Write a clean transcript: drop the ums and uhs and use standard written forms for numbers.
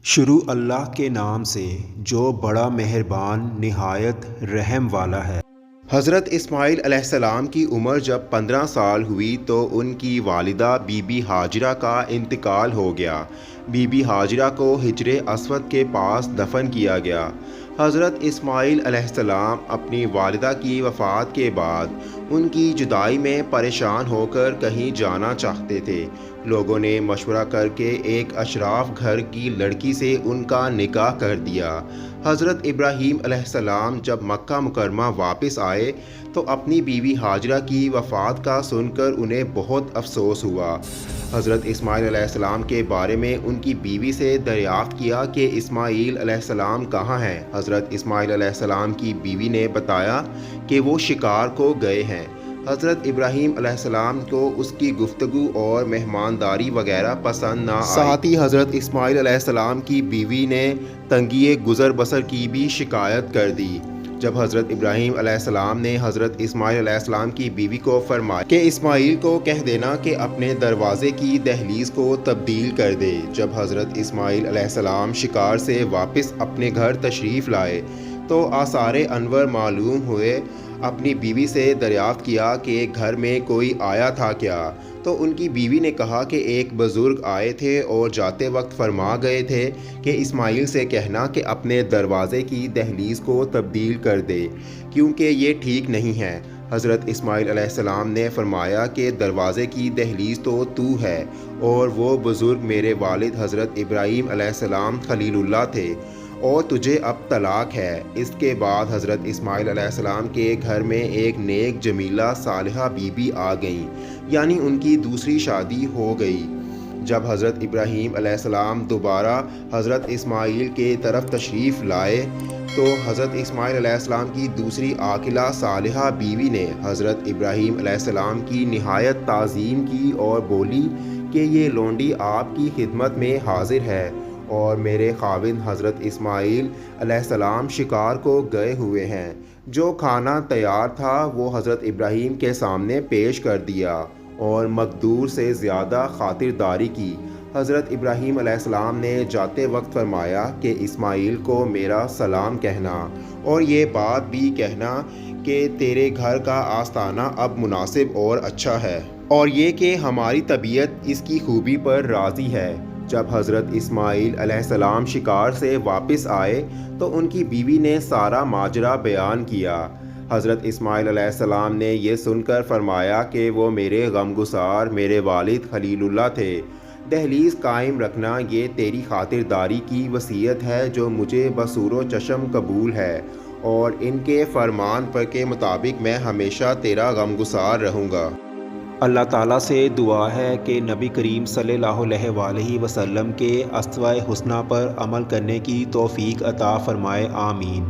شروع اللہ کے نام سے جو بڑا مہربان نہایت رحم والا ہے۔ حضرت اسماعیل علیہ السلام کی عمر جب 15 سال ہوئی تو ان کی والدہ بی بی ہاجرہ کا انتقال ہو گیا۔ بی بی ہاجرہ کو حجر اسود کے پاس دفن کیا گیا۔ حضرت اسماعیل علیہ السلام اپنی والدہ کی وفات کے بعد ان کی جدائی میں پریشان ہو کر کہیں جانا چاہتے تھے۔ لوگوں نے مشورہ کر کے ایک اشراف گھر کی لڑکی سے ان کا نکاح کر دیا۔ حضرت ابراہیم علیہ السلام جب مکہ مکرمہ واپس آئے تو اپنی بیوی ہاجرہ کی وفات کا سن کر انہیں بہت افسوس ہوا۔ حضرت اسماعیل علیہ السلام کے بارے میں ان کی بیوی سے دریافت کیا کہ اسماعیل علیہ السلام کہاں ہیں۔ حضرت اسماعیل علیہ السلام کی بیوی نے بتایا کہ وہ شکار کو گئے ہیں۔ حضرت ابراہیم علیہ السلام کو اس کی گفتگو اور مہمانداری وغیرہ پسند نہ آئی۔ ساتھ ہی حضرت اسماعیل علیہ السلام کی بیوی نے تنگی گزر بسر کی بھی شکایت کر دی۔ جب حضرت ابراہیم علیہ السلام نے حضرت اسماعیل علیہ السلام کی بیوی کو فرمایا کہ اسماعیل کو کہہ دینا کہ اپنے دروازے کی دہلیز کو تبدیل کر دے۔ جب حضرت اسماعیل علیہ السلام شکار سے واپس اپنے گھر تشریف لائے تو آثار انور معلوم ہوئے۔ اپنی بیوی سے دریافت کیا کہ گھر میں کوئی آیا تھا کیا؟ تو ان کی بیوی نے کہا کہ ایک بزرگ آئے تھے اور جاتے وقت فرما گئے تھے کہ اسماعیل سے کہنا کہ اپنے دروازے کی دہلیز کو تبدیل کر دے کیونکہ یہ ٹھیک نہیں ہے۔ حضرت اسماعیل علیہ السلام نے فرمایا کہ دروازے کی دہلیز تو ہے اور وہ بزرگ میرے والد حضرت ابراہیم علیہ السلام خلیل اللہ تھے اور تجھے اب طلاق ہے۔ اس کے بعد حضرت اسماعیل علیہ السلام کے گھر میں ایک نیک جمیلہ صالحہ بی بی آ گئیں، یعنی ان کی دوسری شادی ہو گئی۔ جب حضرت ابراہیم علیہ السلام دوبارہ حضرت اسماعیل کے طرف تشریف لائے تو حضرت اسماعیل علیہ السلام کی دوسری عاقلہ صالحہ بیوی نے حضرت ابراہیم علیہ السلام کی نہایت تعظیم کی اور بولی کہ یہ لونڈی آپ کی خدمت میں حاضر ہے اور میرے خاوند حضرت اسماعیل علیہ السلام شکار کو گئے ہوئے ہیں۔ جو کھانا تیار تھا وہ حضرت ابراہیم کے سامنے پیش کر دیا اور مقدور سے زیادہ خاطرداری کی۔ حضرت ابراہیم علیہ السلام نے جاتے وقت فرمایا کہ اسماعیل کو میرا سلام کہنا اور یہ بات بھی کہنا کہ تیرے گھر کا آستانہ اب مناسب اور اچھا ہے اور یہ کہ ہماری طبیعت اس کی خوبی پر راضی ہے۔ جب حضرت اسماعیل علیہ السلام شکار سے واپس آئے تو ان کی بیوی نے سارا ماجرا بیان کیا۔ حضرت اسماعیل علیہ السلام نے یہ سن کر فرمایا کہ وہ میرے غمگسار میرے والد خلیل اللہ تھے۔ دہلیز قائم رکھنا یہ تیری خاطرداری کی وصیت ہے جو مجھے بصور و چشم قبول ہے اور ان کے فرمان پر کے مطابق میں ہمیشہ تیرا غمگسار رہوں گا۔ اللہ تعالیٰ سے دعا ہے کہ نبی کریم صلی اللہ علیہ وآلہ وسلم کے اسوۂ حسنہ پر عمل کرنے کی توفیق عطا فرمائے، آمین۔